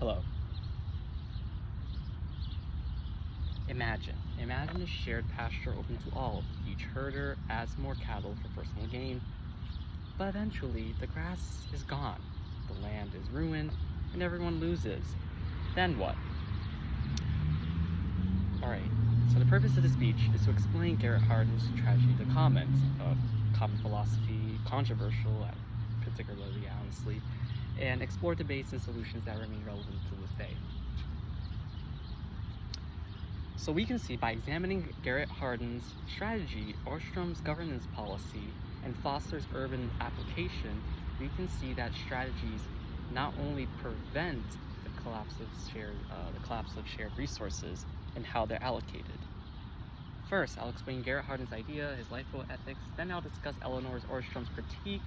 Hello. Imagine a shared pasture open to all. Each herder adds more cattle for personal gain, but eventually the grass is gone, the land is ruined, and everyone loses. Then what? Alright, so the purpose of the speech is to explain Garrett Hardin's tragedy of the commons, a common philosophy, controversial, particularly honestly, and explore debates and solutions that remain relevant to this day. So we can see by examining Garrett Hardin's strategy, Ostrom's governance policy, and Foster's urban application, we can see that strategies not only prevent the collapse of shared resources and how they're allocated. First, I'll explain Garrett Hardin's idea, his lifeboat ethics, then I'll discuss Elinor Ostrom's critique.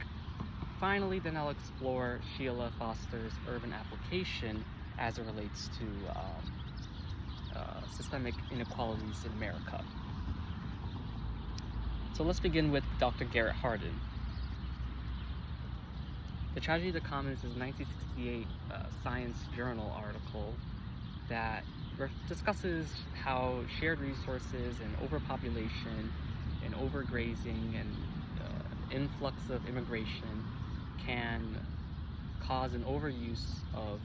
Finally, then I'll explore Sheila Foster's urban application as it relates to systemic inequalities in America. So let's begin with Dr. Garrett Hardin. The Tragedy of the Commons is a 1968 Science Journal article that discusses how shared resources and overpopulation and overgrazing and influx of immigration can cause an overuse of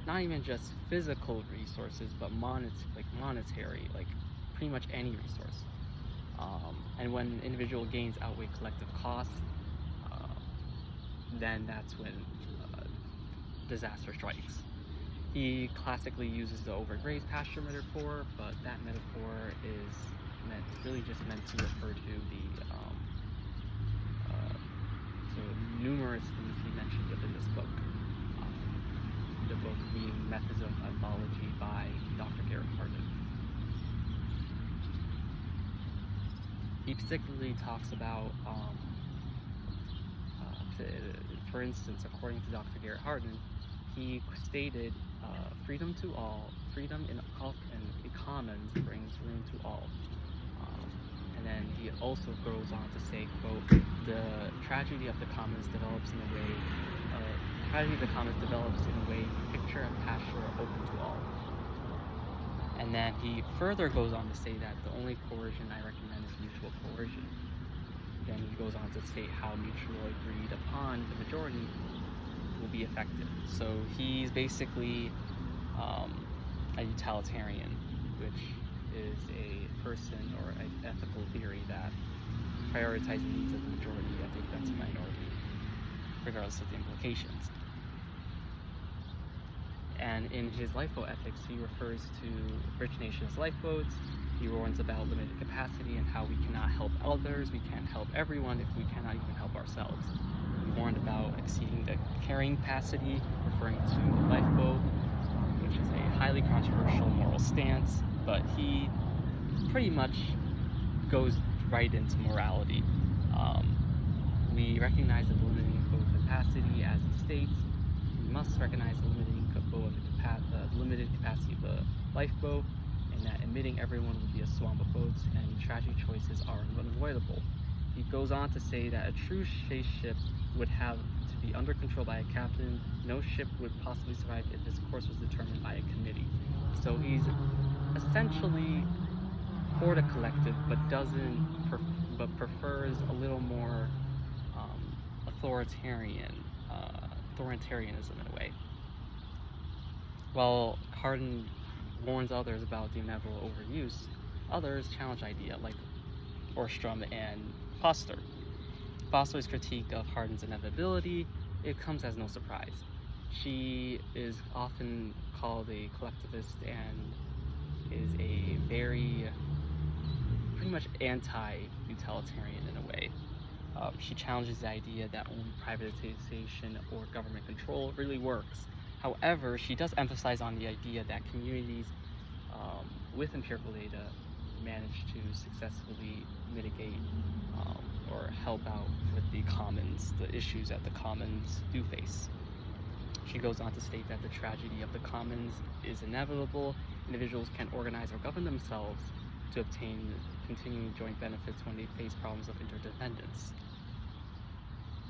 not even just physical resources, but monetary, like pretty much any resource. And when individual gains outweigh collective costs, then that's when disaster strikes. He classically uses the overgrazed pasture metaphor, but that metaphor is really just meant to refer to to numerous things he mentioned within this book. The book being Methods of Anthology by Dr. Garrett Hardin. He particularly talks about, for instance, according to Dr. Garrett Hardin, he stated, freedom to all, freedom in the commons brings room to all. And then he also goes on to say, quote, the tragedy of the commons develops in a way you picture a pasture open to all. And then he further goes on to say that the only coercion I recommend is mutual coercion. Then he goes on to state how mutually agreed upon the majority will be effective. So he's basically a utilitarian, which is a person or an ethical theory that prioritizes the needs of the majority at the expense of minority, regardless of the implications. And in his lifeboat ethics, he refers to rich nations' lifeboats. He warns about limited capacity and how we cannot help others, we can't help everyone if we cannot even help ourselves. He warned about exceeding the carrying capacity, referring to the lifeboat, which is a highly controversial moral stance, but he pretty much goes right into morality. We recognize the limiting boat capacity as he states. We must recognize the limited capacity of the lifeboat, and that admitting everyone would be a swamp of boats, and tragic choices are unavoidable. He goes on to say that a true spaceship would have to be under control by a captain. No ship would possibly survive if its course was determined by a committee. So he's essentially for the collective, but prefers a little more authoritarianism in a way. While Hardin warns others about the inevitable overuse, others challenge the idea, like Ostrom and Foster. Foster's critique of Hardin's inevitability, it comes as no surprise. She is often called a collectivist and is a very, pretty much anti-utilitarian in a way. She challenges the idea that only privatization or government control really works. However, she does emphasize on the idea that communities with empirical data manage to successfully mitigate or help out with the commons, the issues that the commons do face. She goes on to state that the tragedy of the commons is inevitable. Individuals can organize or govern themselves to obtain continuing joint benefits when they face problems of interdependence.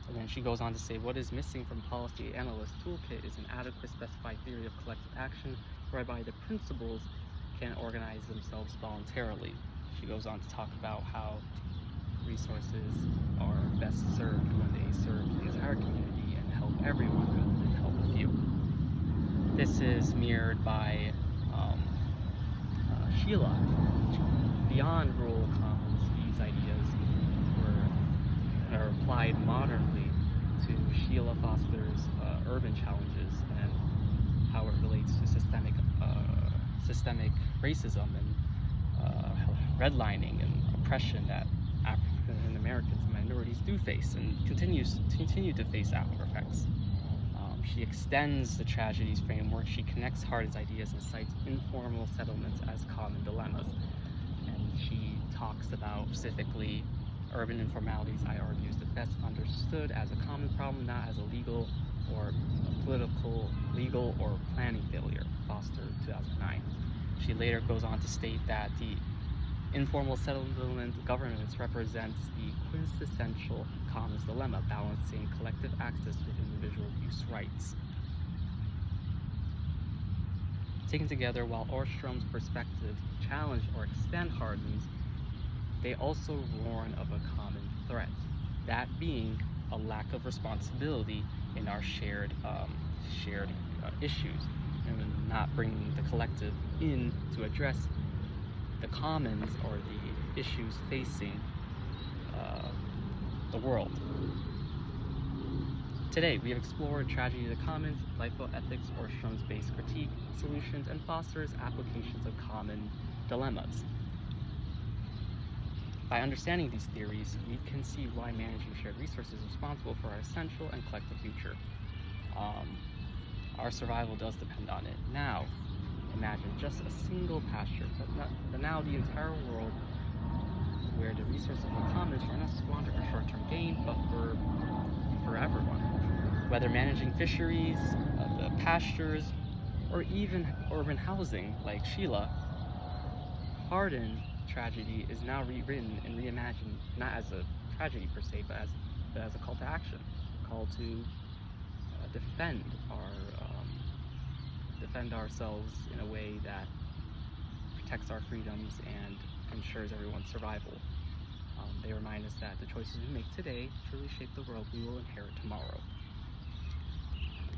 And then she goes on to say, what is missing from policy analyst toolkit is an adequate specified theory of collective action whereby the principals can organize themselves voluntarily. She goes on to talk about how resources are best served when they serve the entire community and help everyone rather than help a few. This is mirrored by Sheila. Beyond rural commons, these ideas are applied modernly to Sheila Foster's urban challenges and how it relates to systemic racism and redlining and oppression that African Americans and minorities do face and continue to face after effects. She extends the tragedies framework. She connects Hardin's ideas and cites informal settlements as common dilemmas. And she talks about specifically urban informalities, I argue, is the best understood as a common problem, not as a legal or political, legal or planning failure. Foster, 2009. She later goes on to state that the informal settlement governance represents the quintessential commons dilemma, balancing collective access with individual use rights. Taken together, while Ostrom's perspectives challenge or extend Hardin's, they also warn of a common threat, that being a lack of responsibility in our shared issues, and not bringing the collective in to address the commons or the issues facing the world. Today, we have explored tragedy of the commons, Lifeboat Ethics, Ostrom's base critique, solutions, and Foster's applications of common dilemmas. By understanding these theories, we can see why managing shared resources is responsible for our essential and collective future. Our survival does depend on it. Now, imagine just a single pasture, but now the entire world where the resources of the commons are not squandered for short-term gain, but for everyone. Whether managing fisheries, the pastures, or even urban housing like Sheila, Hardin tragedy is now rewritten and reimagined not as a tragedy per se, but as a call to action, a call to defend ourselves in a way that protects our freedoms and ensures everyone's survival. They remind us that the choices we make today truly shape the world we will inherit tomorrow.